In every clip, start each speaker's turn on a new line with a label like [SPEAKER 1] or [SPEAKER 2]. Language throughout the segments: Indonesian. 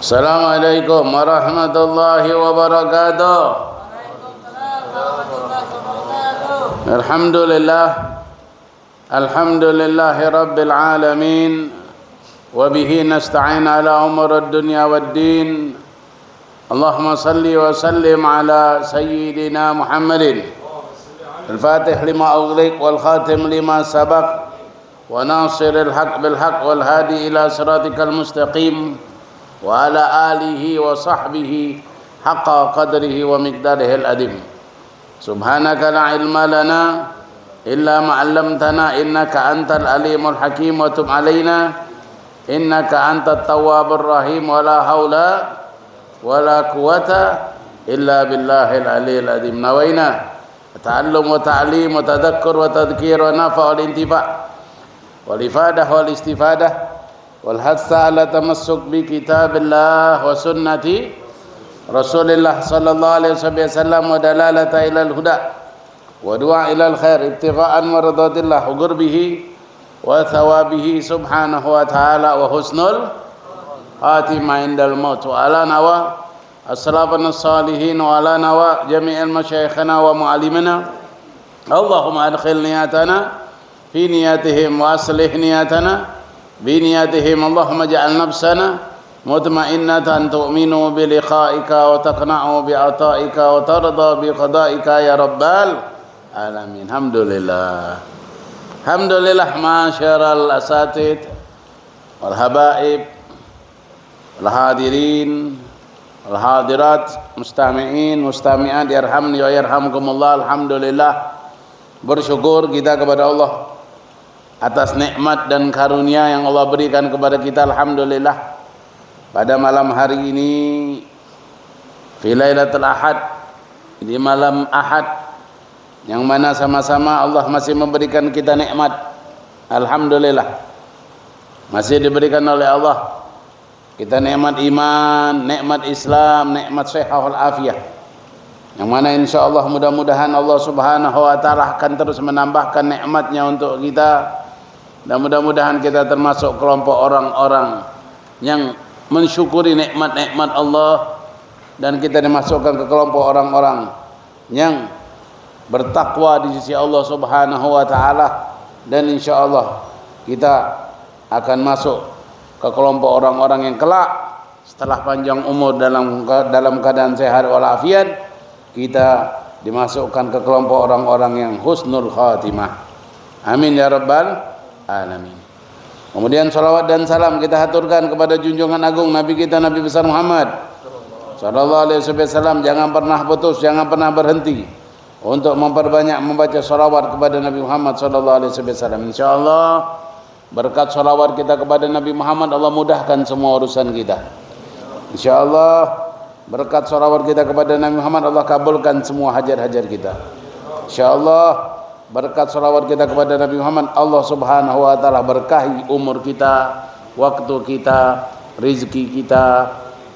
[SPEAKER 1] Assalamualaikum warahmatullahi wabarakatuh. Alhamdulillah. Alhamdulillahi rabbil alamin. Wa bihi nasta'in ala umurid dunya waddin. Allahumma salli wa sallim ala sayyidina Muhammadin al-fatih lima ughliq wal khatim lima sabaq wa nasiril haq bil haq wal hadi ila siratikal mustaqim wa ala alihi wa sahbihi haqqa qadrihi wa miqdarihil adim. Subhanaka la ilma lana illa ma 'allamtana innaka antal alimul hakim wa tub alaina innaka antat tawwabur rahim wa la haula wa la quwata illa billahil aliyil adim. Nawaina ta'allum wa ta'lim wa tadhakkur wa tadhkir wa nafa' wal intifa' wal ifadah wal istifadah wal hatsa ala tamassuk bi kitabillah wa sunnati Rasulillah sallallahu alaihi wasallam wa dalalata ilal huda wa du'a ilal khair ibtigha'an maradatillah wa qurbihi wa thawabihi subhanahu wa ta'ala wa husnul khatimah indal maut wa ala nawa as-salafan as-salihin wa ala nawa jami'al masyayikhana wa mu'allimina. Allahumma adkhil niyatana fi niyatihim wa aslih niyatana بنياتهم اللهم اجعل نفسنا مطمئنة تؤمن بلقائك وتقنع بعطائك وترضى بقضائك يا رب العالمين. Alhamdulillah. Alhamdulillah masyaral asatid wal habaib wal hadirin wal hadirat mustami'in mustami'at yarhamni wa yarhamkumullah. Alhamdulillah, bersyukur kita kepada Allah atas nikmat dan karunia yang Allah berikan kepada kita. Alhamdulillah, pada malam hari ini fi lailatul ahad, di malam ahad yang mana sama-sama Allah masih memberikan kita nikmat. Alhamdulillah, masih diberikan oleh Allah kita nikmat iman, nikmat Islam, nikmat sehat wal afiyah, yang mana insyaallah mudah-mudahan Allah subhanahu wa ta'ala akan terus menambahkan nikmatnya untuk kita. Dan mudah-mudahan kita termasuk kelompok orang-orang yang mensyukuri nikmat-nikmat Allah, dan kita dimasukkan ke kelompok orang-orang yang bertakwa di sisi Allah subhanahu wa ta'ala. Dan insyaallah kita akan masuk ke kelompok orang-orang yang kelak setelah panjang umur dalam keadaan sehat walafiat, kita dimasukkan ke kelompok orang-orang yang husnul khatimah. Amin ya rabbal alamin. Kemudian salawat dan salam kita haturkan kepada junjungan agung Nabi kita Nabi besar Muhammad sallallahu alaihi wasallam. Jangan pernah putus, jangan pernah berhenti untuk memperbanyak membaca salawat kepada Nabi Muhammad sallallahu alaihi wasallam. Insyaallah berkat salawat kita kepada Nabi Muhammad, Allah mudahkan semua urusan kita. Insyaallah berkat salawat kita kepada Nabi Muhammad, Allah kabulkan semua hajat-hajat kita. Insyaallah berkat salawat kita kepada Nabi Muhammad, Allah subhanahu wa ta'ala berkahi umur kita, waktu kita, rizki kita,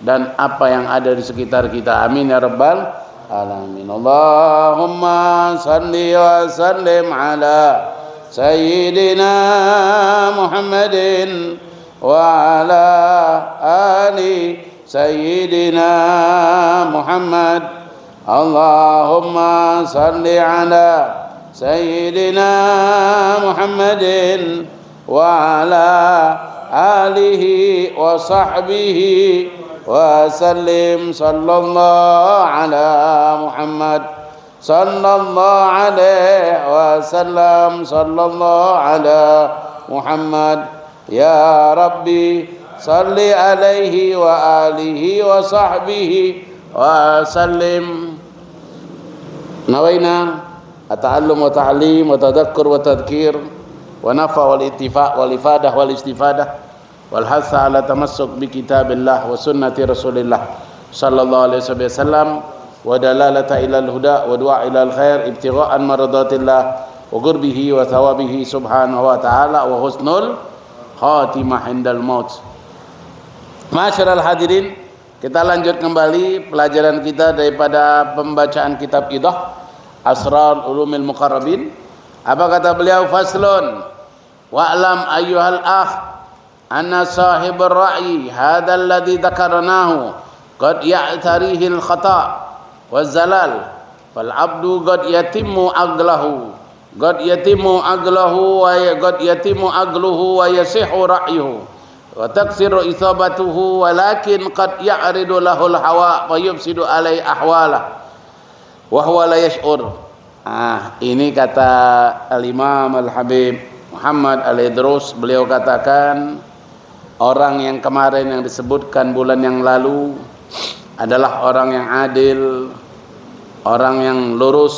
[SPEAKER 1] dan apa yang ada di sekitar kita. Amin ya rabbal alamin. Allahumma salli wa sallim ala sayyidina Muhammadin wa ala ali sayyidina Muhammad. Allahumma salli ala Sayyidina Muhammadin wa ala alihi wa sahbihi wa sallim. Sallallahu ala Muhammad sallallahu alaihi wa sallam. Sallallahu ala Muhammad ya Rabbi salli alaihi wa alihi wa sahbihi wa sallim. Nawaina at-ta'allum wa ta'lim wa tadhakkur wa tadhkir wa nafa wal ittifa' wal ifadah wal istifadah wal hatsa ala tamassuk bi kitabillah wa sunnati Rasulillah sallallahu alaihi wasallam wa dalalata ilal huda wa du'a ilal khair ibtigha'an maradatillah wa qurbihi wa thawabihi subhanahu wa ta'ala wa husnul khatimah indal maut. Masyaral hadirin, kita lanjut kembali pelajaran kita daripada pembacaan kitab Idah Asrar Ulumil Muqarrabin. Apa kata beliau? Faslun wa'lam ayyuhal akh anna sahibur ra'yi hadha alladhi dzakarnahu qad ya'tarihi al-khata' wa zalal fal 'abdu qad yatimmu aqlahu qad yatimmu aqlahu wa yasihu ra'yuhu wa taksiru isabatuhu walakin qad ya'ridu lahul hawa wa yufsidu alai ahwalah wa huwa la yash'ur. Ini kata Al-Imam Al-Habib Muhammad Al-Idrus, beliau katakan orang yang kemarin yang disebutkan bulan yang lalu adalah orang yang adil, orang yang lurus,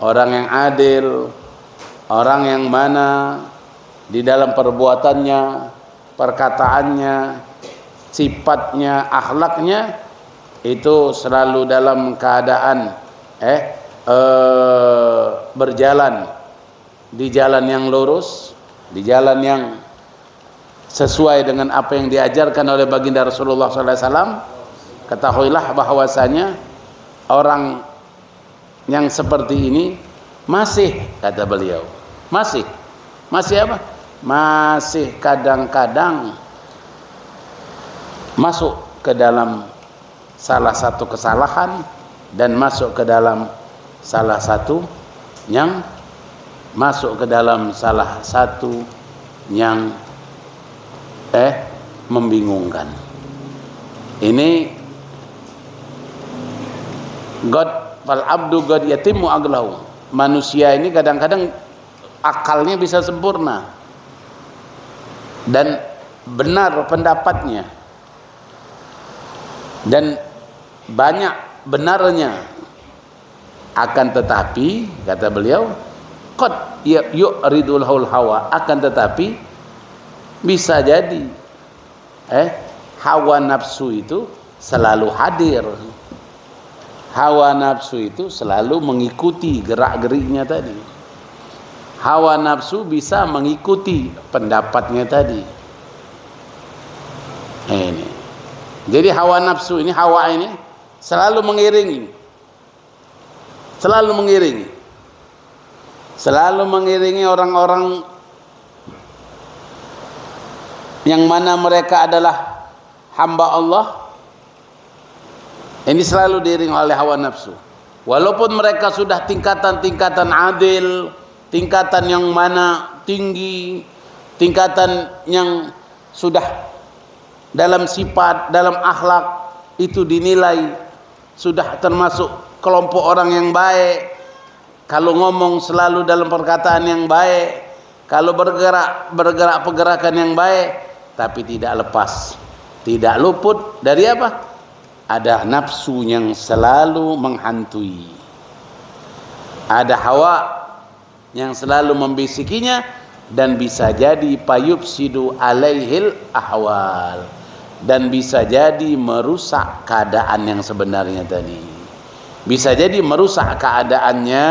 [SPEAKER 1] orang yang adil, orang yang mana di dalam perbuatannya, perkataannya, sifatnya, akhlaknya itu selalu dalam keadaan berjalan di jalan yang lurus, di jalan yang sesuai dengan apa yang diajarkan oleh baginda Rasulullah SAW. Ketahuilah bahwasanya orang yang seperti ini masih, kata beliau, masih apa? Masih kadang-kadang masuk ke dalam salah satu kesalahan dan masuk ke dalam salah satu yang membingungkan. Ini fal abdu qad yatimmu aqlahu. Manusia ini kadang-kadang akalnya bisa sempurna dan benar pendapatnya dan banyak benarnya, akan tetapi kata beliau qad yu'ridul hawa, akan tetapi bisa jadi hawa nafsu itu selalu hadir, hawa nafsu itu selalu mengikuti gerak-geriknya tadi, hawa nafsu bisa mengikuti pendapatnya tadi. Ini jadi hawa nafsu ini, hawa ini selalu mengiringi orang-orang yang mana mereka adalah hamba Allah. Ini selalu diiringi oleh hawa nafsu, walaupun mereka sudah tingkatan-tingkatan adil, tingkatan yang mana tinggi, tingkatan yang sudah dalam sifat, dalam akhlak itu dinilai sudah termasuk kelompok orang yang baik. Kalau ngomong selalu dalam perkataan yang baik, kalau bergerak pergerakan yang baik, tapi tidak lepas, tidak luput dari apa? Ada nafsu yang selalu menghantui, ada hawa yang selalu membisikinya, dan bisa jadi payufsidu alaihil ahwal, dan bisa jadi merusak keadaan yang sebenarnya tadi, bisa jadi merusak keadaannya,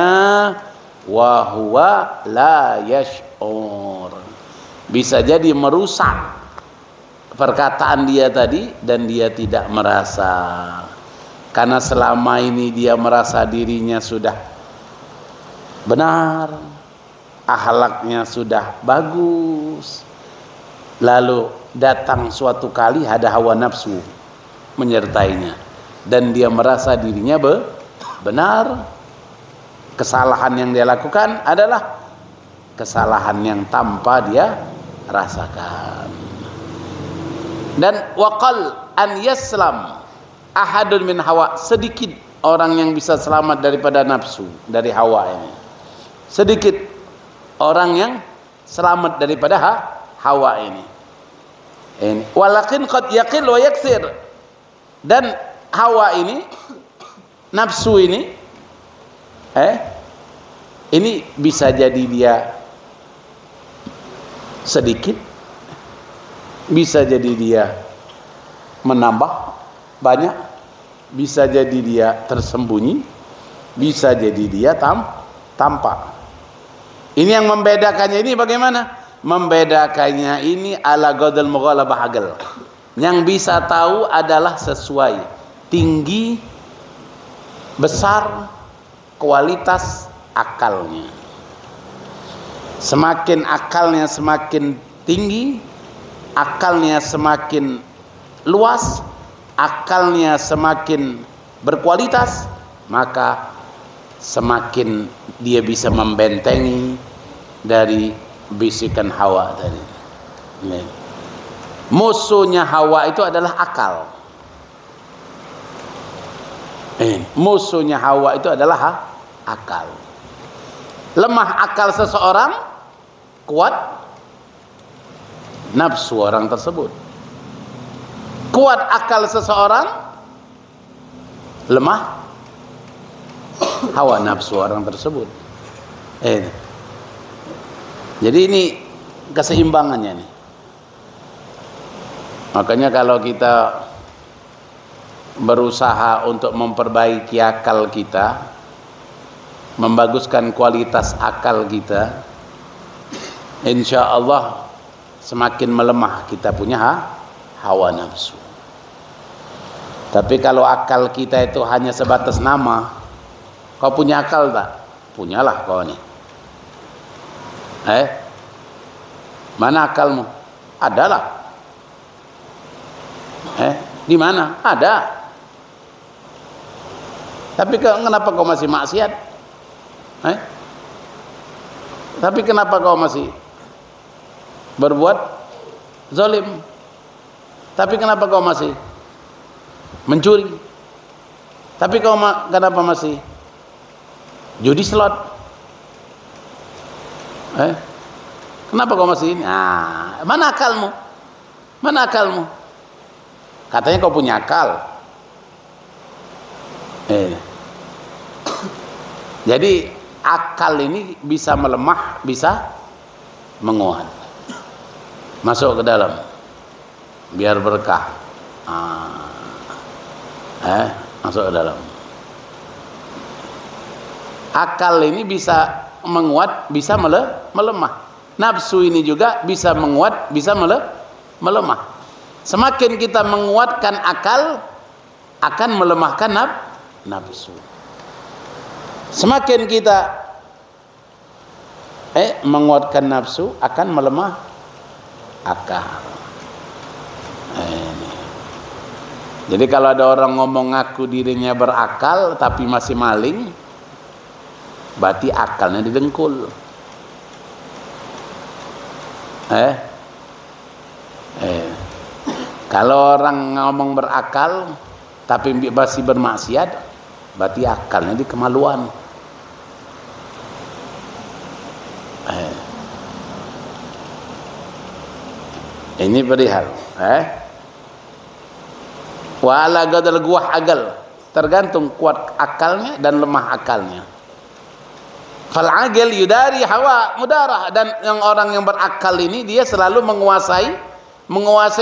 [SPEAKER 1] wa huwa la yash'ur, bisa jadi merusak perkataan dia tadi dan dia tidak merasa, karena selama ini dia merasa dirinya sudah benar, akhlaknya sudah bagus, lalu datang suatu kali ada hawa nafsu menyertainya dan dia merasa dirinya benar. Kesalahan yang dia lakukan adalah kesalahan yang tanpa dia rasakan. Dan waqal an yaslam ahadun min hawa, sedikit orang yang bisa selamat daripada nafsu, dari hawa ini. Sedikit orang yang selamat daripada hawa ini. Walakin qad yaqil wa yaksir, dan hawa ini, nafsu ini ini bisa jadi dia sedikit, bisa jadi dia menambah banyak, bisa jadi dia tersembunyi, bisa jadi dia tampak. Ini yang membedakannya ini bagaimana? Membedakannya ini ala qadal mughalabah agal. Yang bisa tahu adalah sesuai tinggi, besar, kualitas akalnya. Semakin akalnya semakin tinggi, akalnya semakin luas, akalnya semakin berkualitas, maka semakin dia bisa membentengi dari bisikan hawa tadi. Musuhnya hawa itu adalah akal. Musuhnya hawa itu adalah akal. Lemah akal seseorang, kuat nafsu orang tersebut. Kuat akal seseorang, lemah hawa nafsu orang tersebut. Jadi ini keseimbangannya nih. Makanya kalau kita berusaha untuk memperbaiki akal kita, membaguskan kualitas akal kita, insya Allah semakin melemah kita punya hawa nafsu. Tapi kalau akal kita itu hanya sebatas nama, kau punya akal tak? Punyalah kau nih. Mana akalmu? Adalah. Di mana? Ada. Tapi kenapa kau masih maksiat? Tapi kenapa kau masih berbuat zalim? Tapi kenapa kau masih mencuri? Tapi kau kenapa masih judi slot? Kenapa kau masih ini? Mana akalmu? Mana akalmu? Katanya kau punya akal. Jadi akal ini bisa melemah, bisa menguat. Masuk ke dalam, biar berkah. Masuk ke dalam. Akal ini bisa menguat, bisa melemah. Nafsu ini juga bisa menguat, bisa melemah. Semakin kita menguatkan akal, akan melemahkan nafsu. Semakin kita menguatkan nafsu, akan melemah akal. Jadi kalau ada orang ngomong ngaku dirinya berakal tapi masih maling, berarti akalnya didengkul. Kalau orang ngomong berakal tapi masih bermaksiat, berarti akalnya di kemaluan. Ini perihal. Wa ala gadal guah agal, tergantung kuat akalnya dan lemah akalnya. Fal agil yudari hawa mudarah, dan yang orang yang berakal ini dia selalu menguasai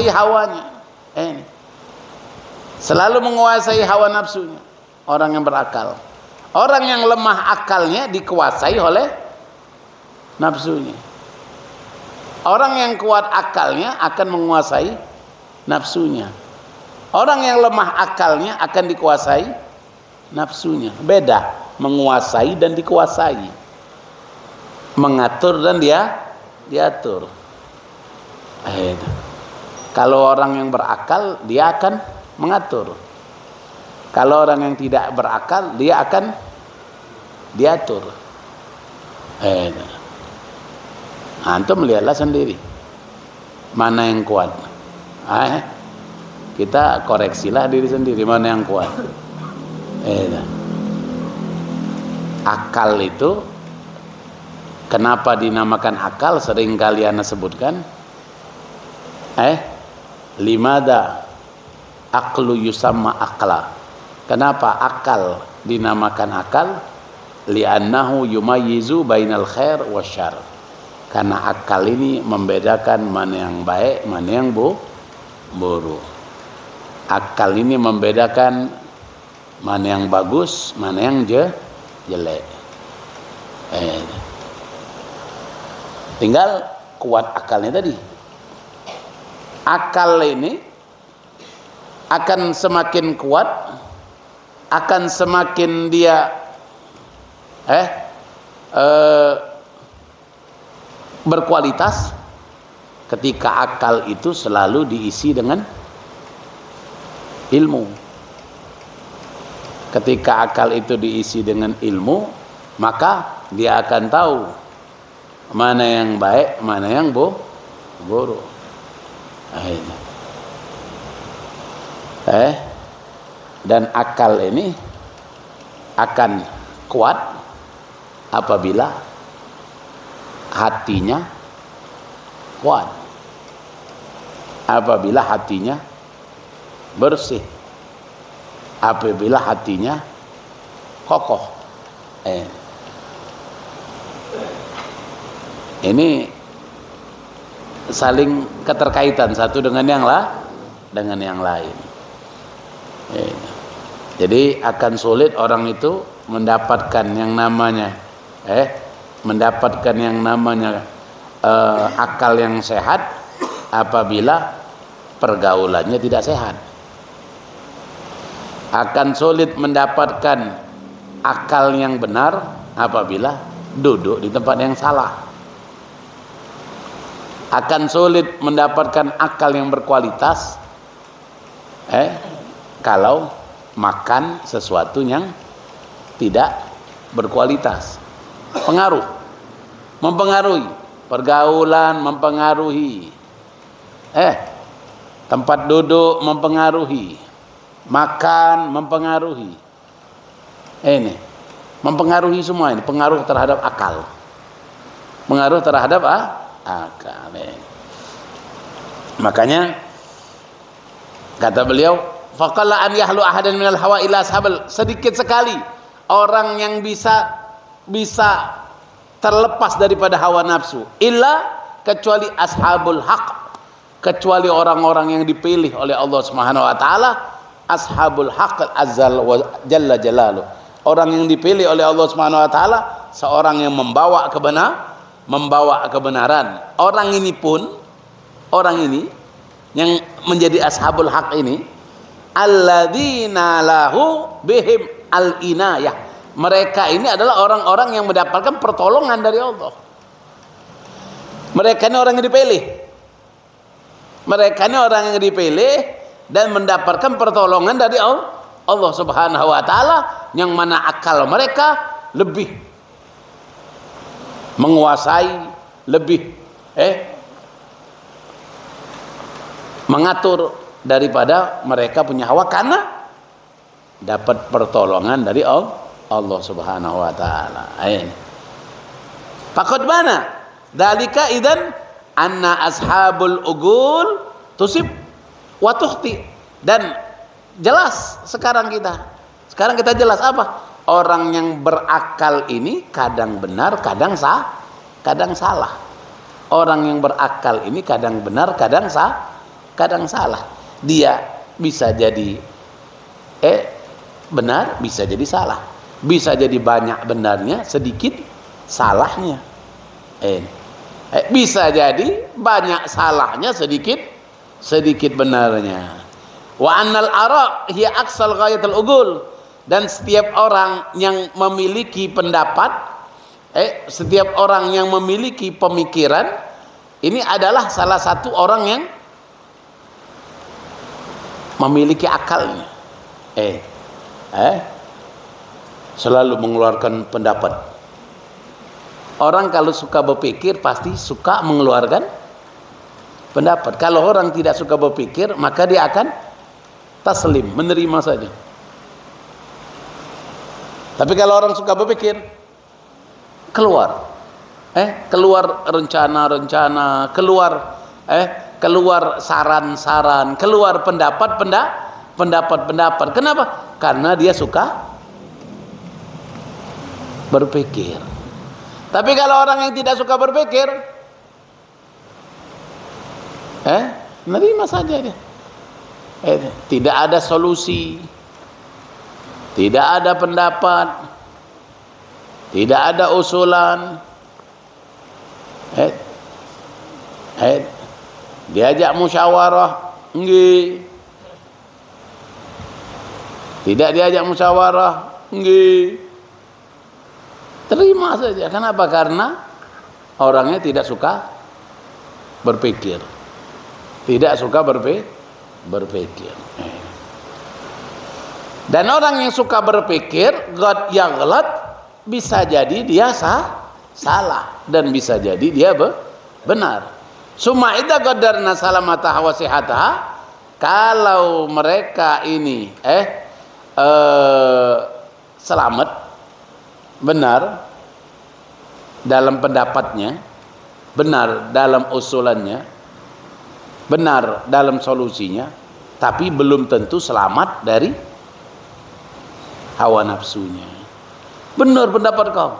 [SPEAKER 1] hawanya. Selalu menguasai hawa nafsunya. Orang yang berakal. Orang yang lemah akalnya dikuasai oleh nafsunya. Orang yang kuat akalnya akan menguasai nafsunya. Orang yang lemah akalnya akan dikuasai nafsunya. Beda menguasai dan dikuasai. Mengatur dan diatur. Kalau orang yang berakal, dia akan mengatur. Kalau orang yang tidak berakal, dia akan diatur. Antum lihatlah sendiri mana yang kuat. Kita koreksilah diri sendiri mana yang kuat. Akal itu kenapa dinamakan akal? Sering kalian sebutkan. Limada aqlu yusamma aqla. Kenapa akal dinamakan akal? Li'annahu yumayyizu bainal khair wasyarr. Karena akal ini membedakan mana yang baik, mana yang buruk. Akal ini membedakan mana yang bagus, mana yang jelek. Tinggal kuat akalnya tadi. Akal ini akan semakin kuat, akan semakin dia berkualitas ketika akal itu selalu diisi dengan ilmu. Ketika akal itu diisi dengan ilmu, maka dia akan tahu mana yang baik, mana yang buruk. Dan akal ini akan kuat apabila hatinya kuat, apabila hatinya bersih, apabila hatinya kokoh. Ini saling keterkaitan satu dengan yang lain. Jadi akan sulit orang itu mendapatkan yang namanya akal yang sehat apabila pergaulannya tidak sehat. Akan sulit mendapatkan akal yang benar apabila duduk di tempat yang salah. Akan sulit mendapatkan akal yang berkualitas kalau makan sesuatu yang tidak berkualitas. Mempengaruhi pergaulan, mempengaruhi tempat duduk, mempengaruhi makan, mempengaruhi mempengaruhi semua ini, pengaruh terhadap akal, pengaruh terhadap akal. Makanya kata beliau, faqalla an yahlu ahadan minal hawa ila ashabal, sedikit sekali orang yang bisa terlepas daripada hawa nafsu, illa, kecuali ashabul haq, kecuali orang-orang yang dipilih oleh Allah Subhanahu wa taala, ashabul haq azza wa jalla jalaluh, orang yang dipilih oleh Allah Subhanahu wa taala, seorang yang membawa kebenaran. Orang ini yang menjadi ashabul haq ini, alladzina lahu bihim al-inayah, mereka ini adalah orang-orang yang mendapatkan pertolongan dari Allah. Mereka ini orang yang dipilih, mereka ini orang yang dipilih dan mendapatkan pertolongan dari Allah Subhanahu wa taala, yang mana akal mereka lebih menguasai, lebih mengatur daripada mereka punya hawa, karena dapat pertolongan dari Allah Subhanahu wa taala. Faqad mana dalika idzan anna ashabul ugul tusib wa tukhti. Dan jelas sekarang kita jelas apa? Orang yang berakal ini kadang benar, kadang salah. Orang yang berakal ini kadang benar, kadang salah. Dia bisa jadi benar, bisa jadi salah. Bisa jadi banyak benarnya, sedikit salahnya. Bisa jadi banyak salahnya, sedikit benarnya. Wa annal ara hiya aqsal ghayatul ugul, dan setiap orang yang memiliki pendapat, setiap orang yang memiliki pemikiran, ini adalah salah satu orang yang memiliki akalnya. Selalu mengeluarkan pendapat. Orang kalau suka berpikir pasti suka mengeluarkan pendapat. Kalau orang tidak suka berpikir, maka dia akan taslim, menerima saja. Tapi kalau orang suka berpikir, keluar rencana-rencana, keluar saran-saran, keluar pendapat. Kenapa? Karena dia suka berpikir. Tapi kalau orang yang tidak suka berpikir, menerima saja dia. Tidak ada solusi, tidak ada pendapat, tidak ada usulan. Diajak musyawarah, nggih. Tidak diajak musyawarah, nggih. Terima saja. Kenapa? Karena orangnya tidak suka berpikir. Tidak suka berpikir. Dan orang yang suka berpikir, God yaghlat, bisa jadi dia salah dan bisa jadi dia benar. Summa idza qadarna salamata wa sihataha, kalau mereka ini selamat, benar dalam pendapatnya, benar dalam usulannya, benar dalam solusinya, tapi belum tentu selamat dari hawa nafsunya. Benar pendapat kau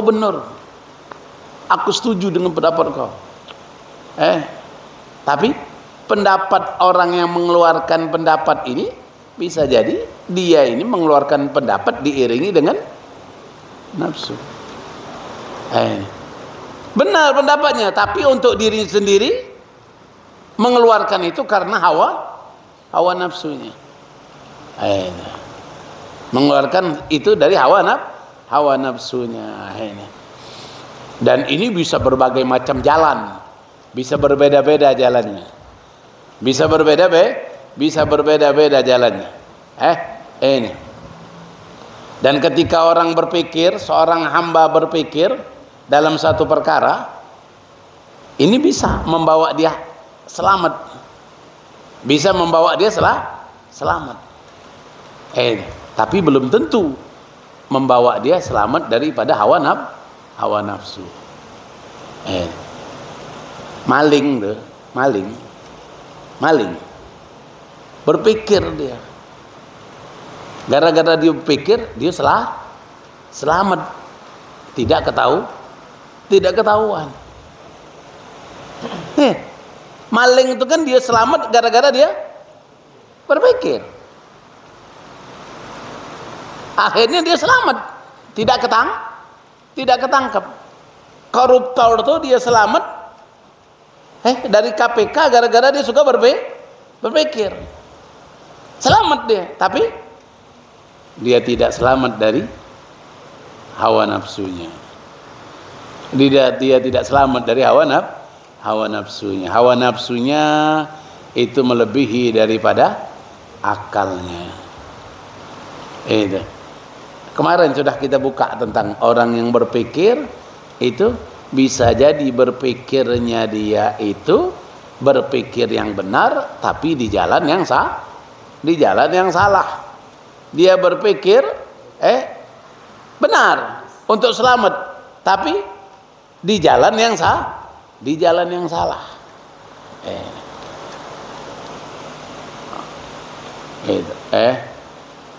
[SPEAKER 1] benar, aku setuju dengan pendapat kau. Tapi pendapat orang yang mengeluarkan pendapat ini bisa jadi dia ini mengeluarkan pendapat diiringi dengan nafsu. Benar pendapatnya, tapi untuk diri sendiri mengeluarkan itu karena hawa nafsunya. Mengeluarkan itu dari hawa nafsunya. Dan ini bisa berbagai macam jalan, bisa berbeda-beda jalannya, bisa berbeda-beda jalannya. Ini. Dan ketika orang berpikir, seorang hamba berpikir dalam satu perkara, ini bisa membawa dia selamat, bisa membawa dia selamat. Tapi belum tentu membawa dia selamat daripada hawa nafsu. Maling berpikir dia, gara-gara dia pikir dia selamat, tidak ketahuan. Maling itu kan dia selamat gara-gara dia berpikir. Akhirnya dia selamat, tidak ketangkap. Koruptor itu dia selamat dari KPK gara-gara dia suka berpikir. Selamat dia, tapi dia tidak selamat dari hawa nafsunya. Dia tidak selamat dari hawa nafsunya. Hawa nafsunya itu melebihi daripada akalnya. Itu. Kemarin sudah kita buka tentang orang yang berpikir itu bisa jadi berpikirnya dia itu berpikir yang benar tapi di jalan yang salah. Dia berpikir benar untuk selamat tapi di jalan yang salah.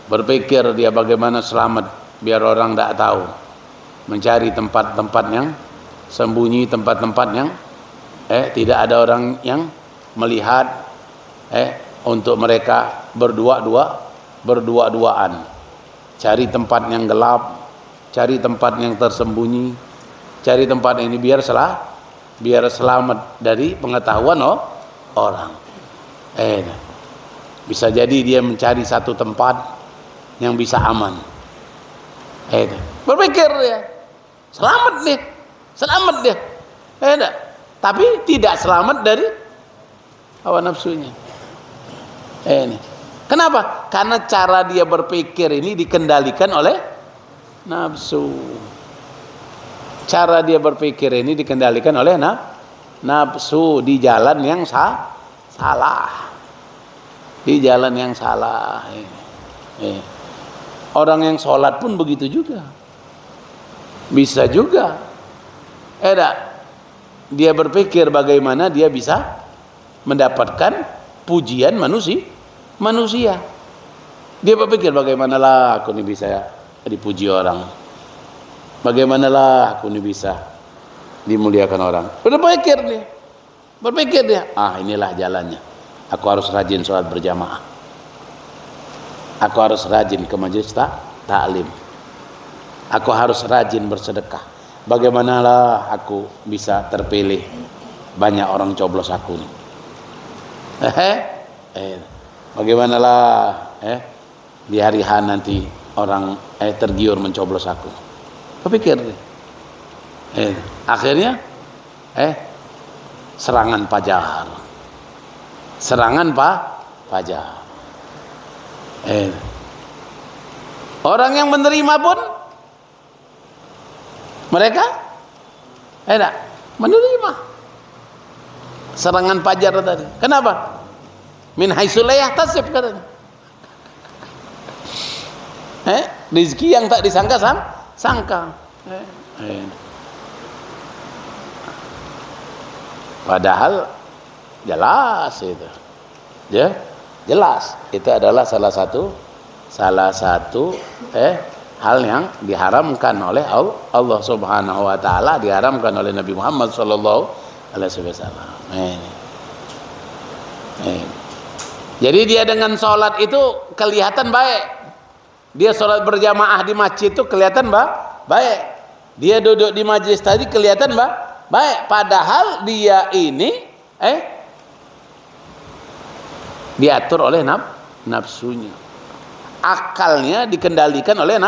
[SPEAKER 1] Berpikir dia bagaimana selamat biar orang tidak tahu, mencari tempat-tempat yang sembunyi, tempat-tempat yang tidak ada orang yang melihat, untuk mereka berdua-duaan, cari tempat yang gelap, cari tempat yang tersembunyi, cari tempat ini biar selamat dari pengetahuan orang. Bisa jadi dia mencari satu tempat yang bisa aman. Berpikir dia selamat dia. Tapi tidak selamat dari hawa nafsunya. Kenapa? Karena cara dia berpikir ini dikendalikan oleh nafsu. Cara dia berpikir ini dikendalikan oleh nafsu di jalan yang salah. Di jalan yang salah. Orang yang sholat pun begitu juga. Bisa juga. Dia berpikir bagaimana dia bisa mendapatkan pujian manusia. Dia berpikir bagaimanalah aku ini bisa dipuji orang. Bagaimanalah aku ini bisa dimuliakan orang. Berpikir dia. Inilah jalannya. Aku harus rajin sholat berjamaah. Aku harus rajin ke majelis taklim. Aku harus rajin bersedekah. Bagaimanalah aku bisa terpilih, banyak orang coblos aku nih. Bagaimanalah di hari H nanti orang tergiur mencoblos aku. Kepikir akhirnya serangan pajar. Serangan pajar. Orang yang menerima pun mereka menerima serangan pajar tadi. Kenapa? Min haitsu la yahtasib katanya. Rizki yang tak disangka. Padahal jelas itu. Ya, jelas itu adalah salah satu hal yang diharamkan oleh Allah Subhanahu wa taala, diharamkan oleh Nabi Muhammad sallallahu alaihi wasallam. Jadi dia dengan sholat itu kelihatan baik. Dia sholat berjamaah di masjid itu kelihatan baik. Dia duduk di majelis tadi kelihatan baik. Padahal dia ini diatur oleh nafsunya. Akalnya dikendalikan oleh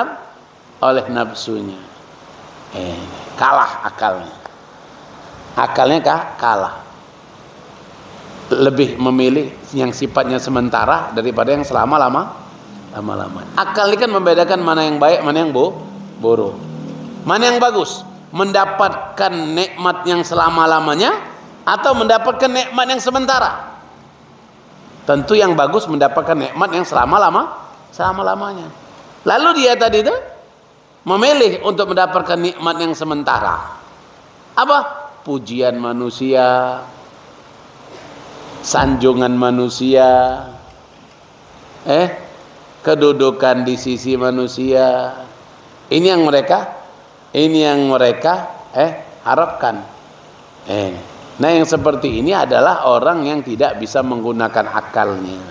[SPEAKER 1] nafsunya. Kalah akalnya. Akalnya kalah. Lebih memilih yang sifatnya sementara daripada yang lama-lama. Akal ini kan membedakan mana yang baik, mana yang buruk. Mana yang bagus? Mendapatkan nikmat yang selama-lamanya atau mendapatkan nikmat yang sementara? Tentu yang bagus mendapatkan nikmat yang selama-lamanya. Lalu dia tadi itu memilih untuk mendapatkan nikmat yang sementara. Apa? Pujian manusia, sanjungan manusia, kedudukan di sisi manusia. Ini yang mereka harapkan. Nah, yang seperti ini adalah orang yang tidak bisa menggunakan akalnya.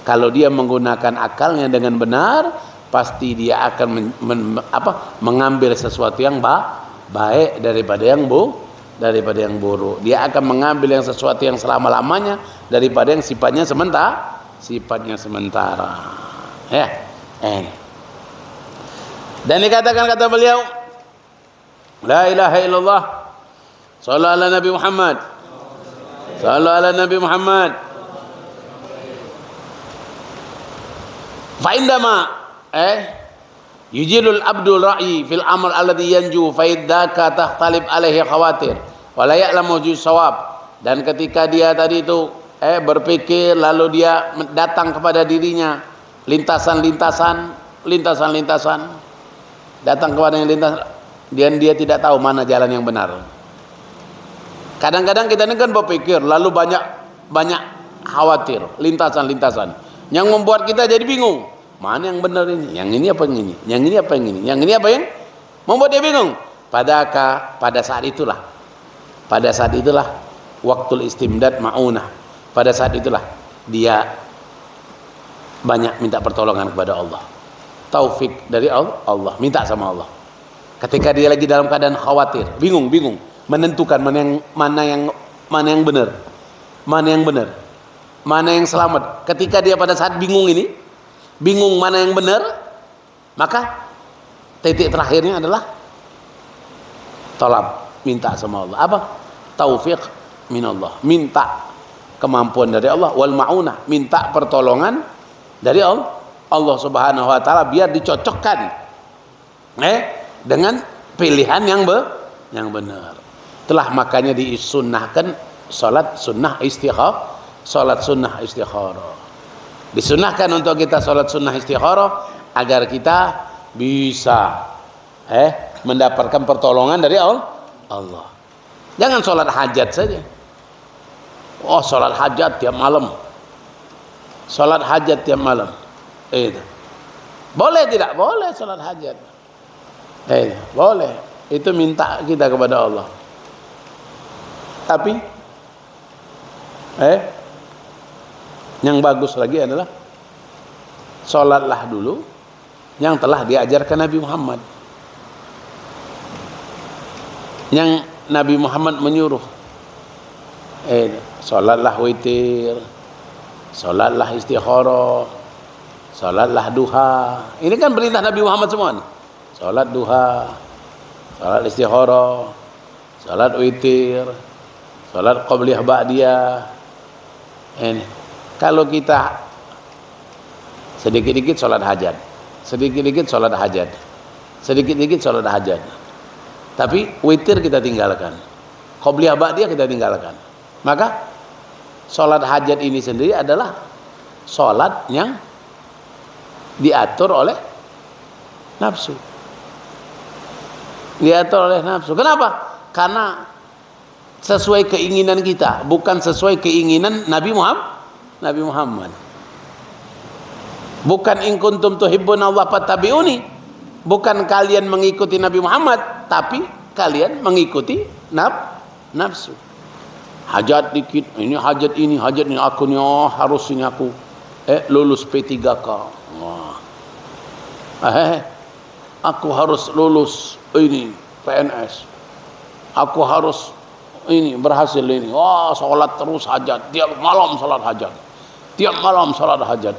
[SPEAKER 1] Kalau dia menggunakan akalnya dengan benar, pasti dia akan mengambil sesuatu yang baik daripada yang buruk. Dia akan mengambil yang sesuatu yang selama-lamanya daripada yang sifatnya sementara. Dan dikatakan kata beliau, la ilaha illallah, sallallahu ala Nabi Muhammad, sallallahu ala Nabi Muhammad. Fa indama yujilul abdul ra'i fil amal alladhi yanju fa idzaka tahtalib alaihi khawatir wa la ya'lamu sawab. Dan ketika dia tadi itu berpikir, lalu dia datang kepada dirinya lintasan-lintasan datang kepada yang lintas, dan dia tidak tahu mana jalan yang benar. Kadang-kadang kita ini kan berpikir lalu banyak khawatir, lintasan-lintasan yang membuat kita jadi bingung. Mana yang benar ini? Yang ini apa yang ini? Yang ini apa yang ini? Yang ini apa yang membuat dia bingung? Pada saat itulah waktul istimdad ma'unah. Pada saat itulah dia banyak minta pertolongan kepada Allah. Taufik dari Allah, minta sama Allah. Ketika dia lagi dalam keadaan khawatir, bingung, menentukan mana yang benar, mana yang selamat. Ketika dia pada saat bingung mana yang benar, maka titik terakhirnya adalah tolab, minta sama Allah. Apa? Taufik minallah, minta kemampuan dari Allah, wal ma'unah, minta pertolongan dari Allah Subhanahu wa taala biar dicocokkan dengan pilihan yang benar. Telah makanya disunnahkan salat sunnah istikharah. Disunnahkan untuk kita salat sunnah istikharah agar kita bisa mendapatkan pertolongan dari Allah. Jangan salat hajat saja. Oh, salat hajat tiap malam. Salat hajat tiap malam. Boleh tidak? Boleh salat hajat. Boleh. Itu minta kita kepada Allah. Tapi yang bagus lagi adalah salatlah dulu yang telah diajarkan Nabi Muhammad. Yang Nabi Muhammad menyuruh. Salatlah witir, salatlah istikharah, salatlah duha. Ini kan perintah Nabi Muhammad semua. Salat duha, salat istikharah, salat witir, Salat qabliyah ba'diyah. Ini. Kalau kita sedikit-dikit salat hajat, sedikit-dikit salat hajat, sedikit-dikit salat hajat. Tapi witir kita tinggalkan, qabliyah ba'diyah kita tinggalkan. Maka salat hajat ini sendiri adalah salat yang diatur oleh nafsu. Diatur oleh nafsu. Kenapa? Karena sesuai keinginan kita, bukan sesuai keinginan Nabi Muhammad. Bukan in kuntum tuhibbuna Allah fattabi'uni. Bukan kalian mengikuti Nabi Muhammad, tapi kalian mengikuti nafsu. Hajat dikit, ini hajat ini aku nih, oh harus ini aku lulus P3K. Wah. Aku harus lulus ini PNS. Aku harus ini berhasil ini. Wah, sholat terus hajat, tiap malam sholat hajat. Tiap malam sholat hajat.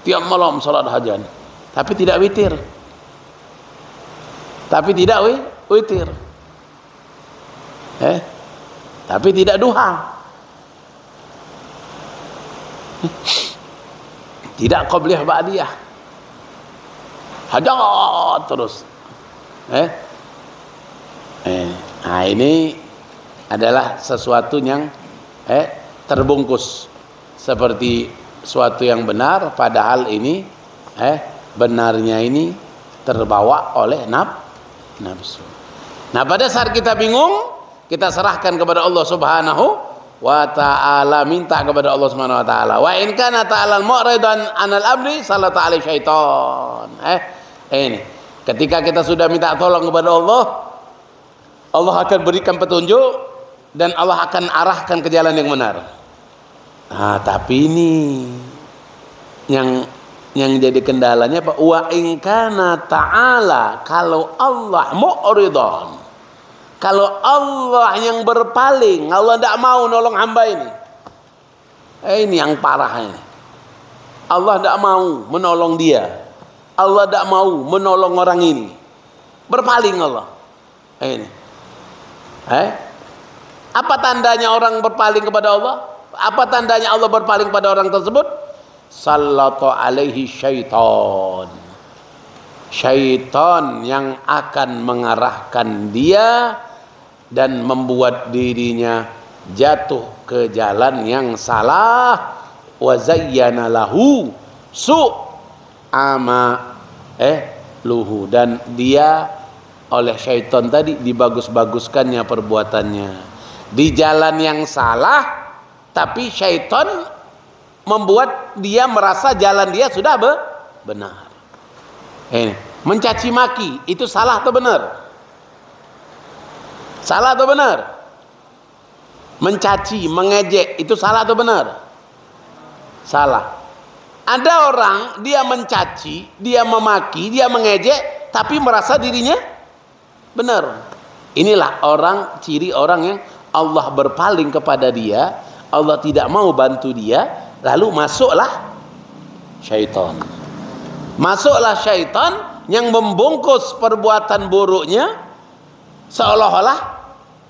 [SPEAKER 1] Tiap malam sholat hajat. Tapi tidak witir. Tapi tidak witir. Tapi tidak duha. Tidak qabliyah ba'diyah. Hajat terus. Nah, ini adalah sesuatu yang terbungkus seperti suatu yang benar, padahal ini benarnya ini terbawa oleh nafsu. Nah, pada saat kita bingung, kita serahkan kepada Allah Subhanahu wa ta'ala, minta kepada Allah Subhanahu wa ta'ala. Wa in kana ta'ala mu'ridan 'anil amri salata 'alaihi syaitan. Ini ketika kita sudah minta tolong kepada Allah, Allah akan berikan petunjuk dan Allah akan arahkan ke jalan yang benar. Nah, tapi ini yang jadi kendalanya Pak, wa in kana ta'ala, kalau Allah mu'ridan, kalau Allah yang berpaling, Allah tidak mau nolong hamba ini. Ini yang parah ini. Allah tidak mau menolong dia. Allah tidak mau menolong orang ini. Berpaling Allah. Ini. Apa tandanya orang berpaling kepada Allah? Apa tandanya Allah berpaling pada orang tersebut? Sallatu alaihi syaitan. Syaitan yang akan mengarahkan dia dan membuat dirinya jatuh ke jalan yang salah. Wa zayyana lahu luhu, dan dia oleh syaitan tadi dibagus-baguskannya perbuatannya di jalan yang salah, tapi syaitan membuat dia merasa jalan dia sudah benar. Ini mencaci maki itu salah atau benar? Salah atau benar? Mencaci, mengejek itu salah atau benar? Salah. Ada orang dia mencaci, dia memaki, dia mengejek, tapi merasa dirinya benar. Inilah ciri orang yang Allah berpaling kepada dia, Allah tidak mau bantu dia, lalu masuklah syaitan. Masuklah syaitan yang membungkus perbuatan buruknya seolah-olah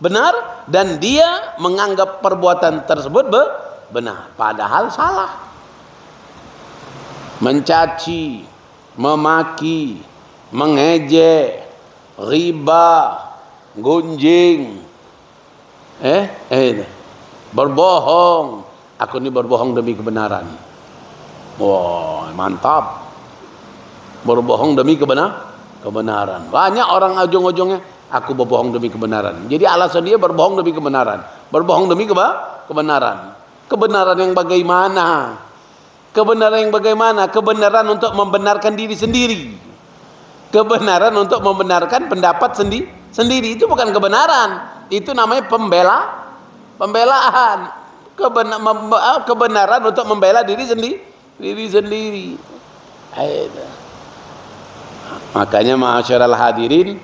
[SPEAKER 1] benar, dan dia menganggap perbuatan tersebut benar, padahal salah. Mencaci, memaki, mengejek, riba, gunjing, berbohong. Aku ini berbohong demi kebenaran. Wah, mantap. Berbohong demi kebenaran. Banyak orang ujung-ujungnya, aku berbohong demi kebenaran. Jadi alasan dia berbohong demi kebenaran. Berbohong demi kebenaran. Kebenaran yang bagaimana? Kebenaran yang bagaimana? Kebenaran untuk membenarkan diri sendiri. Kebenaran untuk membenarkan pendapat sendiri. Itu bukan kebenaran. Itu namanya pembelaan. Kebenaran untuk membela diri sendiri. Makanya ma'asyiral hadirin,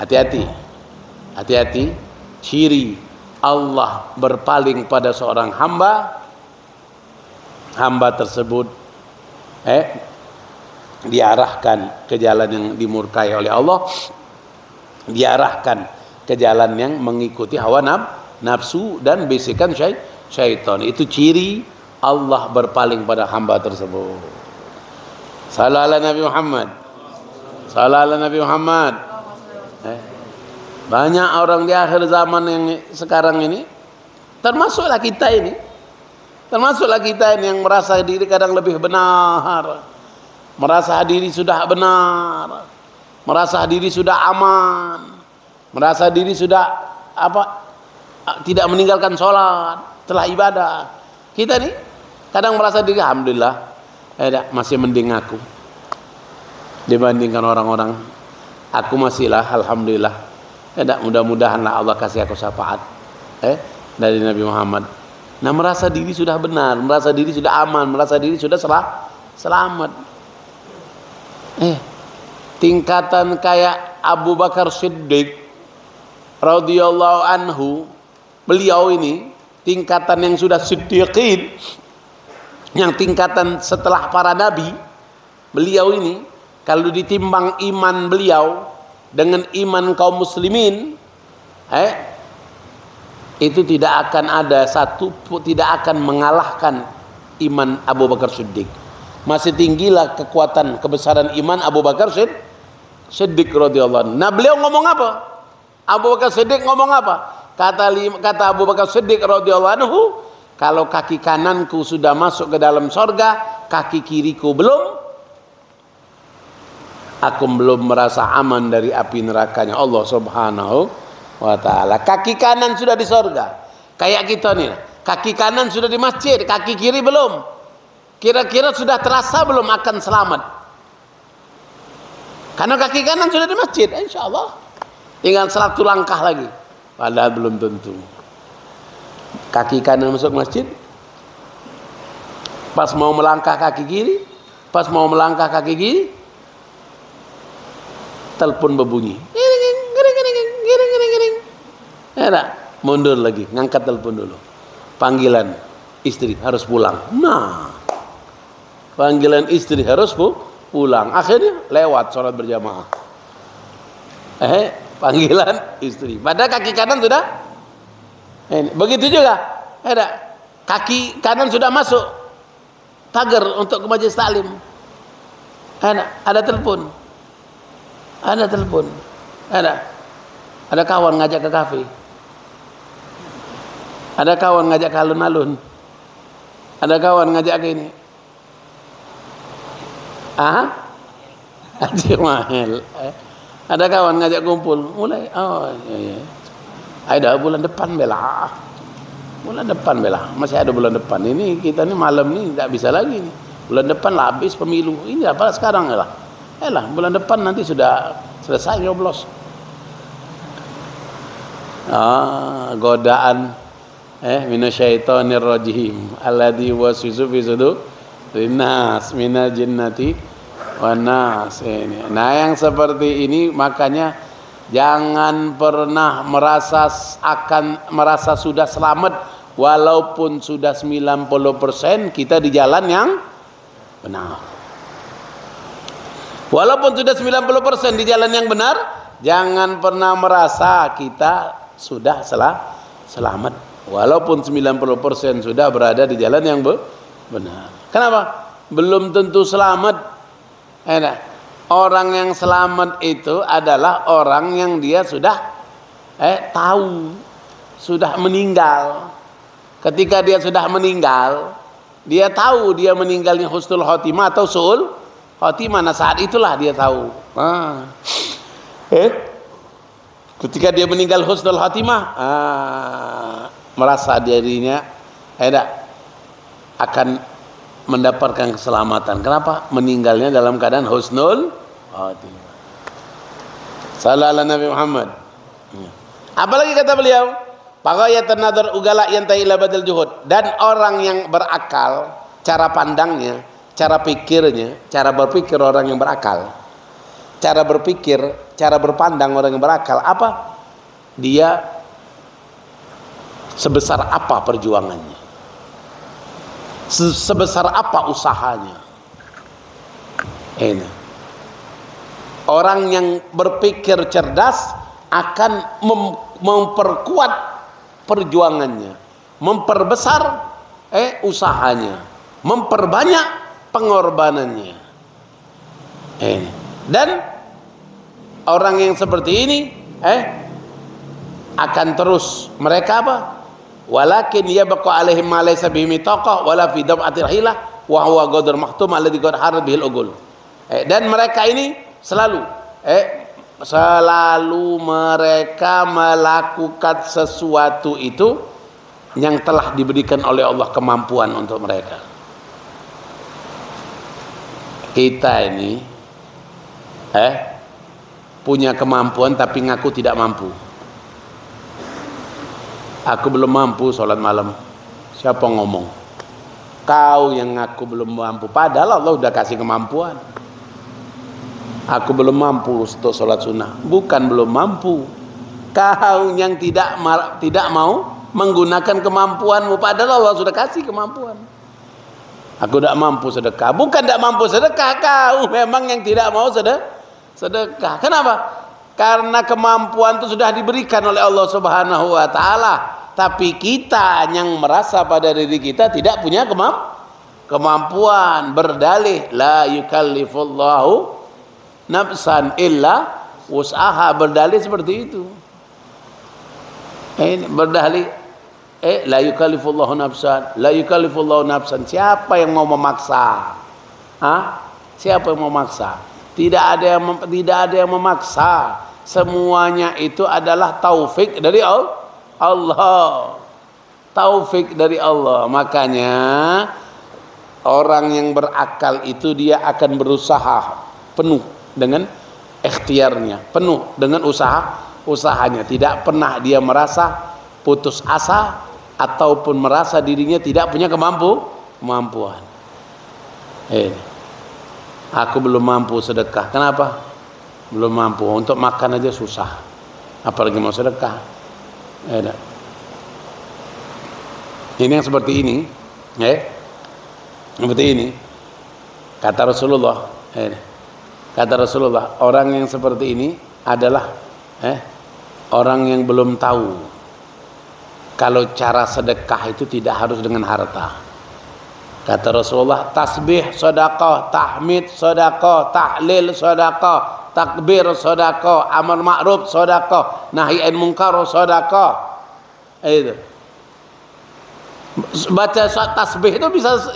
[SPEAKER 1] hati-hati. Ciri Allah berpaling pada seorang hamba tersebut diarahkan ke jalan yang dimurkai oleh Allah, diarahkan ke jalan yang mengikuti hawa nafsu dan bisikan syaitan. Itu ciri Allah berpaling pada hamba tersebut. Salam ala Nabi Muhammad. Salam ala Nabi Muhammad. Banyak orang di akhir zaman yang sekarang ini, termasuklah kita ini yang merasa diri kadang lebih benar, merasa diri sudah benar, merasa diri sudah aman, merasa diri sudah tidak meninggalkan sholat setelah ibadah. Kita nih kadang merasa diri alhamdulillah masih mending aku dibandingkan orang-orang. Aku masihlah alhamdulillah. Mudah-mudahanlah Allah kasih aku syafaat dari Nabi Muhammad. Nah, merasa diri sudah benar, merasa diri sudah aman, merasa diri sudah selamat. Tingkatan kayak Abu Bakar Siddiq radhiyallahu anhu, beliau ini tingkatan yang sudah siddiqin, yang tingkatan setelah para nabi. Beliau ini kalau ditimbang iman beliau dengan iman kaum muslimin, itu tidak akan ada satu, tidak akan mengalahkan iman Abu Bakar Siddiq. Masih tinggilah kekuatan kebesaran iman Abu Bakar Siddiq radhiyallahu anhu. Nah, beliau ngomong apa? Abu Bakar Siddiq ngomong apa? Kata Abu Bakar Siddiq radhiyallahu anhu, kalau kaki kananku sudah masuk ke dalam sorga, kaki kiriku belum, aku belum merasa aman dari api nerakanya Allah Subhanahu wa ta'ala. Kaki kanan sudah di sorga, kayak kita nih, kaki kanan sudah di masjid, kaki kiri belum. Kira-kira sudah terasa belum akan selamat? Karena kaki kanan sudah di masjid, insya Allah tinggal 100 langkah lagi. Padahal belum tentu. Kaki kanan masuk masjid, pas mau melangkah kaki kiri, pas mau melangkah kaki kiri, telepon berbunyi. Mundur lagi, ngangkat telepon dulu. Panggilan istri harus pulang. Nah, panggilan istri harus pulang. Akhirnya lewat sholat berjamaah. Panggilan istri. Padahal kaki kanan sudah. Begitu juga. Kaki kanan sudah masuk pagar untuk ke majelis taklim. Ada telepon. Ada telepon. Ada kawan ngajak ke kafe. Ada kawan ngajak ke alun-alun. Ada kawan ngajak ke ini. Haji Mahel. Ada kawan ngajak kumpul. Mulai. Oh iya. Ada bulan depan bela. Bulan depan bela. Masih ada bulan depan. Ini kita nih malam nih tidak bisa lagi nih. Bulan depan lah habis pemilu. Ini apa sekarang ya lah. Bulan depan nanti sudah selesai nyoblos. Godaan minasyaitonir rajim alladzi waswisu fi sudurin nas minal jinnati wan nas. Nah, yang seperti ini makanya jangan pernah merasa sudah selamat walaupun sudah 90% kita di jalan yang benar. Walaupun sudah 90% di jalan yang benar, jangan pernah merasa kita sudah selamat. Walaupun 90% sudah berada di jalan yang benar. Kenapa? Belum tentu selamat. Orang yang selamat itu adalah orang yang dia sudah tahu, sudah meninggal. Ketika dia sudah meninggal, dia tahu dia meninggalnya husnul khotimah atau su'ul khotimah. Nah, saat itulah dia tahu. Ketika dia meninggal husnul khotimah, merasa dirinya akan mendapatkan keselamatan. Kenapa? Meninggalnya dalam keadaan husnul khotimah. Sallallahu alaihi Nabi Muhammad. Apalagi kata beliau, Paghayatan nadar ugala yantahi ila badal juhud. Dan orang yang berakal, cara pandangnya, cara pikirnya, cara berpikir orang yang berakal, cara berpikir, cara berpandang orang yang berakal, apa? Dia sebesar apa perjuangannya, sebesar apa usahanya. Ini orang yang berpikir cerdas akan memperkuat
[SPEAKER 2] perjuangannya, memperbesar usahanya, memperbanyak pengorbanannya. Dan orang yang seperti ini akan terus mereka apa? Walakin yabqa alaihim ma laysa bihi mitaqah wala fi dab'atil hilah wa huwa ghadar maktum alladhi qad harad bihil ugul. Dan mereka ini selalu mereka melakukan sesuatu itu yang telah diberikan oleh Allah kemampuan untuk mereka. Kita ini punya kemampuan tapi ngaku tidak mampu. Aku belum mampu sholat malam. Siapa ngomong? Kau yang ngaku belum mampu, padahal Allah udah kasih kemampuan. Aku belum mampu untuk sholat sunnah. Bukan belum mampu, kau yang tidak mau menggunakan kemampuanmu, padahal Allah sudah kasih kemampuan. Aku tidak mampu sedekah. Bukan tidak mampu sedekah, kau memang yang tidak mau sedekah. Kenapa? Karena kemampuan itu sudah diberikan oleh Allah Subhanahu wa taala, tapi kita yang merasa pada diri kita tidak punya kemampuan, berdalih la yukallifullahu nafsan illa wus'aha, berdalih seperti itu. Berdalih la yukallifullahu nafsan, la yukallifullahu nafsan. Siapa yang mau memaksa? Siapa yang mau memaksa? Tidak ada yang memaksa. Semuanya itu adalah taufik dari Allah. Taufik dari Allah. Makanya orang yang berakal itu dia akan berusaha penuh dengan ikhtiarnya, penuh dengan usahanya. Tidak pernah dia merasa putus asa ataupun merasa dirinya tidak punya kemampuan. Aku belum mampu sedekah. Kenapa? Belum mampu. Untuk makan aja susah, apalagi mau sedekah. Ini yang seperti ini, seperti ini. Kata Rasulullah, orang yang seperti ini adalah orang yang belum tahu kalau cara sedekah itu tidak harus dengan harta. Kata Rasulullah, tasbih sedekah, tahmid sedekah, tahlil sedekah, takbir sedekah, amar ma'ruf sedekah, nahi anil munkar sedekah. Itu. Baca tasbih itu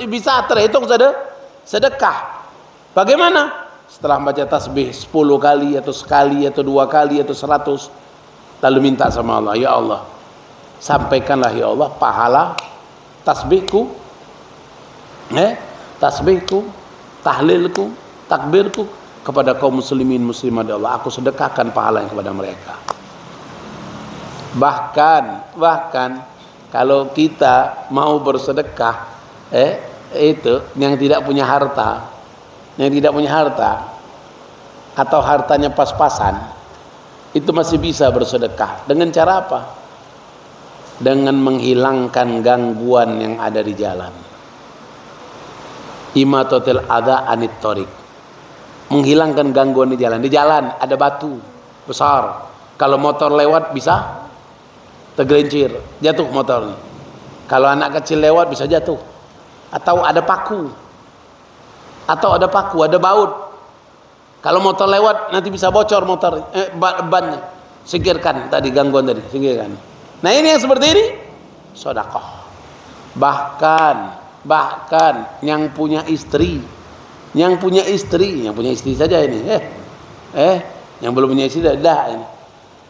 [SPEAKER 2] bisa terhitung sedekah. Bagaimana? Setelah baca tasbih 10 kali atau sekali atau 2 kali atau 100, lalu minta sama Allah, ya Allah, sampaikanlah ya Allah pahala tasbihku, tahlilku, takbirku kepada kaum muslimin muslimat, ya Allah, aku sedekahkan pahala yang kepada mereka. Bahkan kalau kita mau bersedekah itu yang tidak punya harta, atau hartanya pas-pasan, itu masih bisa bersedekah. Dengan cara apa? Dengan menghilangkan gangguan yang ada di jalan. Imatatul adza anit thoriq, menghilangkan gangguan di jalan. Di jalan ada batu besar, kalau motor lewat bisa tergelincir, jatuh motornya. Kalau anak kecil lewat bisa jatuh. Atau ada paku, ada baut. Kalau motor lewat nanti bisa bocor motor, bannya. Singkirkan tadi gangguan tadi, singkirkan. Nah ini yang seperti ini sedekah. Bahkan yang punya istri saja ini, yang belum punya istri dah ini.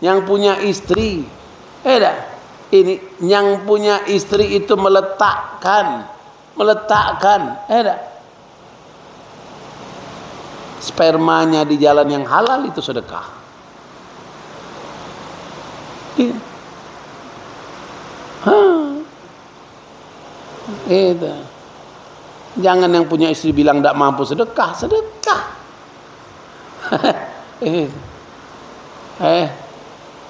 [SPEAKER 2] Yang punya istri, ini yang punya istri itu meletakkan, spermanya di jalan yang halal, itu sedekah. Itu. Jangan yang punya istri bilang tidak mampu sedekah.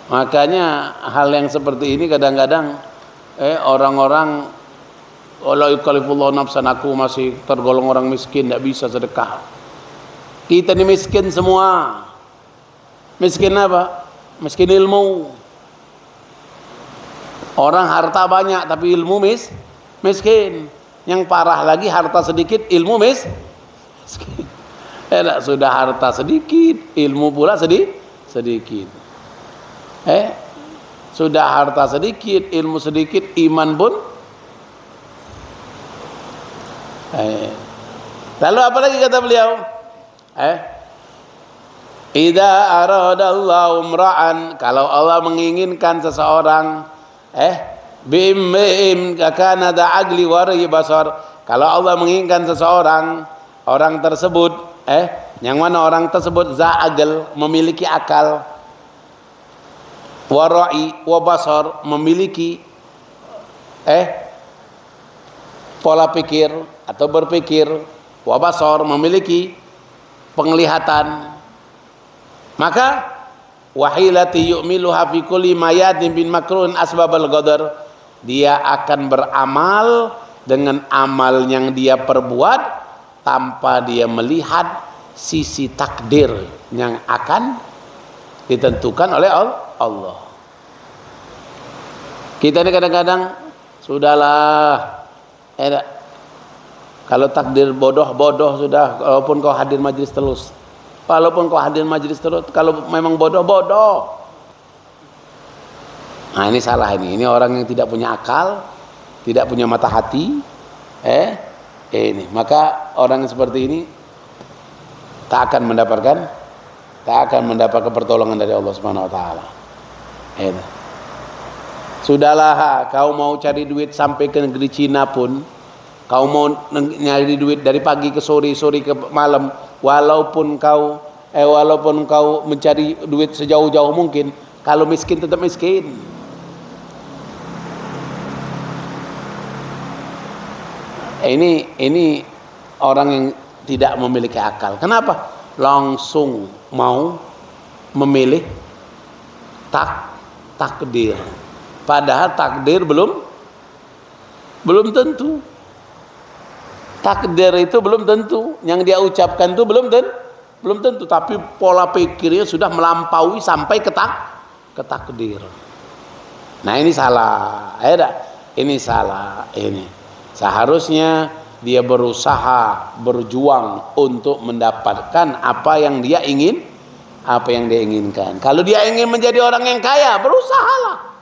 [SPEAKER 2] Makanya hal yang seperti ini kadang-kadang orang-orang, walau yukallifullahu nafsan, aku masih tergolong orang miskin, tidak bisa sedekah. Kita ini miskin semua. Miskin apa? Miskin ilmu. Orang harta banyak tapi ilmu miskin. Yang parah lagi harta sedikit, ilmu miskin. Sudah harta sedikit, ilmu pula sedikit. Sudah harta sedikit, ilmu sedikit, iman pun. Lalu apa lagi kata beliau? Idza aradallahu umra'an, kalau Allah menginginkan seseorang, bim kana da agli wari basar, kalau Allah menginginkan seseorang, orang tersebut, yang mana orang tersebut za'agel, memiliki akal, warai wabasar, memiliki pola pikir atau berpikir, wabasar, memiliki penglihatan, maka wahilati yu'miluha fi kulli mayatin bin makruhin asbabal qadar, dia akan beramal dengan amal yang dia perbuat tanpa dia melihat sisi takdir yang akan ditentukan oleh Allah. Kita ini kadang-kadang sudahlah, kalau takdir bodoh sudah, walaupun kau hadir majlis terus, kalau memang bodoh. Nah ini salah, ini orang yang tidak punya akal, tidak punya mata hati, ini maka orang yang seperti ini tak akan mendapatkan pertolongan dari Allah Subhanahu wa taala. Sudahlah, kau mau cari duit sampai ke negeri Cina pun, kau mau nyari duit dari pagi ke sore ke malam, walaupun kau mencari duit sejauh-jauh mungkin, kalau miskin tetap miskin. Ini orang yang tidak memiliki akal. Kenapa? Langsung mau memilih takdir. Padahal takdir belum tentu. Takdir itu belum tentu. Yang dia ucapkan itu belum tentu. Tapi pola pikirnya sudah melampaui sampai ke takdir. Nah ini salah. Ini salah. Seharusnya dia berusaha, berjuang untuk mendapatkan apa yang dia inginkan. Kalau dia ingin menjadi orang yang kaya, berusahalah,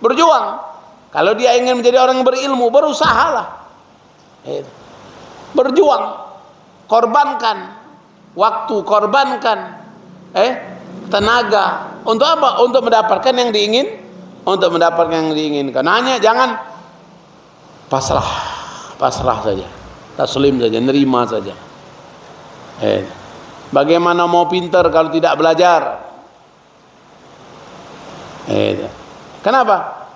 [SPEAKER 2] berjuang. Kalau dia ingin menjadi orang yang berilmu, berusahalah, berjuang, korbankan waktu, korbankan tenaga. Untuk apa? Untuk mendapatkan yang diinginkan. Hanya jangan pasrah saja, taslim saja, nerima saja. Bagaimana mau pintar kalau tidak belajar? Kenapa?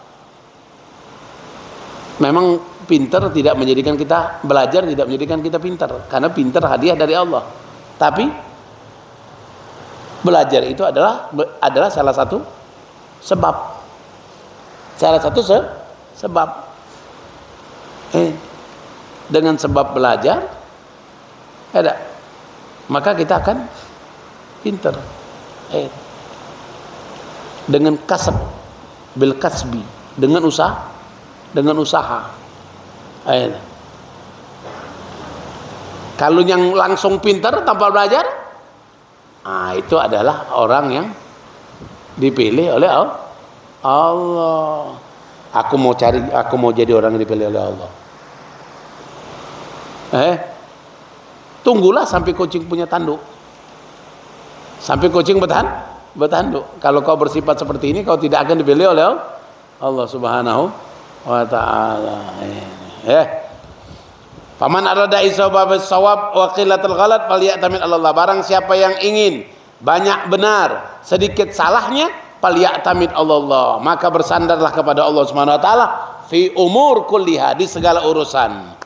[SPEAKER 2] Memang pintar tidak menjadikan kita, belajar tidak menjadikan kita pintar, karena pintar hadiah dari Allah. Tapi belajar itu adalah salah satu sebab. Dengan sebab belajar, maka kita akan pintar. Dengan kasab, bil kasbi, dengan usaha. Kalau yang langsung pintar tanpa belajar, itu adalah orang yang dipilih oleh Allah. Aku mau jadi orang yang dipilih oleh Allah. Tunggulah sampai kucing punya tanduk, sampai kucing bertanduk. Kalau kau bersifat seperti ini, kau tidak akan dipilih oleh Allah Subhanahu wa taala. Faman arada isabah bis-shawab wa qillatul ghalat falyatamin Allah. Barang siapa yang ingin banyak benar, sedikit salahnya, falyatamin Allah, maka bersandarlah kepada Allah Subhanahu wa taala fi umur kulliha, di segala urusan.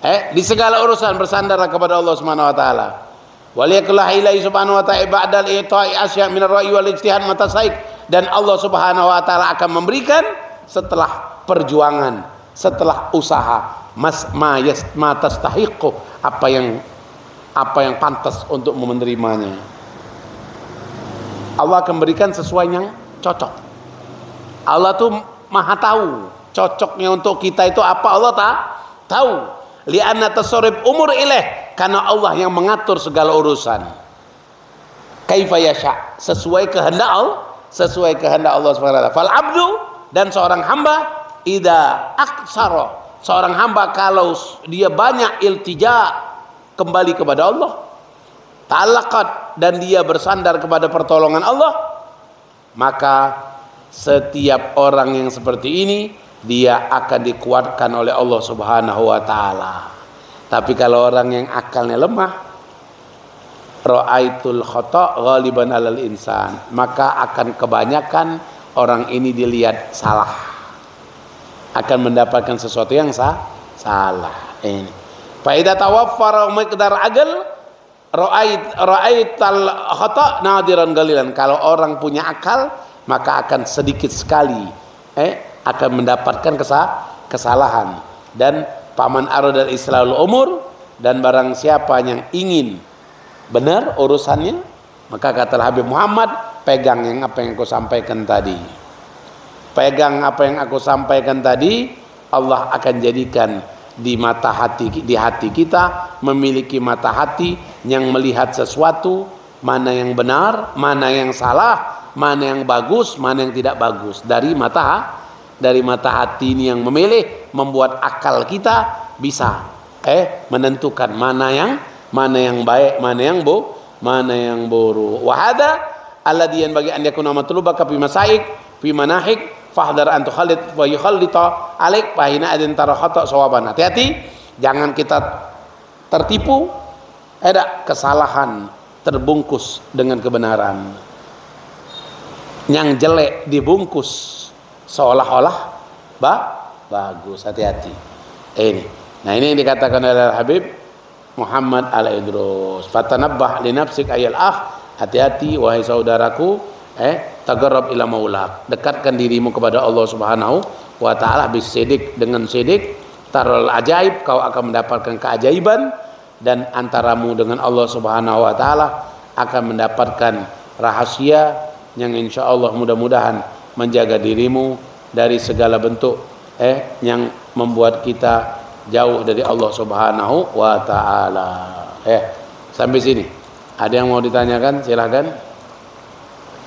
[SPEAKER 2] Di segala urusan bersandarlah kepada Allah Subhanahu wa taala. Waliyakillah ilaihi subhanahu wa ta'ala ba'dal ita'i asya' min ar-ra'yi wal ijtihad matasaik, dan Allah Subhanahu wa taala akan memberikan setelah perjuangan, setelah usaha, ma tastahiqu, apa yang pantas untuk menerimanya. Allah akan berikan sesuai yang cocok. Allah tuh Maha tahu. Cocoknya untuk kita itu apa Allah tahu. Li'anna tasarruf umur ilaih, karena Allah yang mengatur segala urusan. Kaifa yasha, sesuai kehendak Allah, sesuai kehendak Allah Subhanahu wa taala. Fal abdu, dan seorang hamba, idza aksara, seorang hamba kalau dia banyak iltija, kembali kepada Allah, ta'allaqat, dan dia bersandar kepada pertolongan Allah, maka setiap orang yang seperti ini dia akan dikuatkan oleh Allah Subhanahu wa taala. Tapi kalau orang yang akalnya lemah, ra'aitul khata' ghaliban 'alal insan, maka akan kebanyakan orang ini dilihat salah, akan mendapatkan sesuatu yang salah. Ini fa idza tawaffara miqdar aql ra'aital khata' nadiran galilan. Kalau orang punya akal, maka akan sedikit sekali akan mendapatkan kesalahan. Dan paman aradal islahul umur, dan barang siapa yang ingin benar urusannya, maka kata Habib Muhammad, pegang yang apa yang aku sampaikan tadi. Pegang apa yang aku sampaikan tadi, Allah akan jadikan di hati kita memiliki mata hati yang melihat sesuatu, mana yang benar, mana yang salah, mana yang bagus, mana yang tidak bagus. Dari mata hati ini yang memilih, membuat akal kita bisa menentukan mana yang baik, mana yang buruk. Wahada alladhi yanbaghi an yakuna matlubaka fi masaik fi manahik fahdar an tukhalid wa yukhallita alaik fa hina adin tara khata sawaban. Hati-hati, jangan kita tertipu, ada kesalahan terbungkus dengan kebenaran. Yang jelek dibungkus seolah-olah bagus. Hati-hati. Nah ini yang dikatakan oleh Habib Muhammad Al-Idrus. Fatanabbah li nafsik ayal hati-hati wahai saudaraku, tagarrab ila maulak, dekatkan dirimu kepada Allah Subhanahu wa taala bisidik, dengan sidik, tarul ajaib, kau akan mendapatkan keajaiban, dan antaramu dengan Allah Subhanahu wa taala akan mendapatkan rahasia yang insyaallah mudah-mudahan menjaga dirimu dari segala bentuk yang membuat kita jauh dari Allah Subhanahu wa taala. Sampai sini. Ada yang mau ditanyakan? Silakan.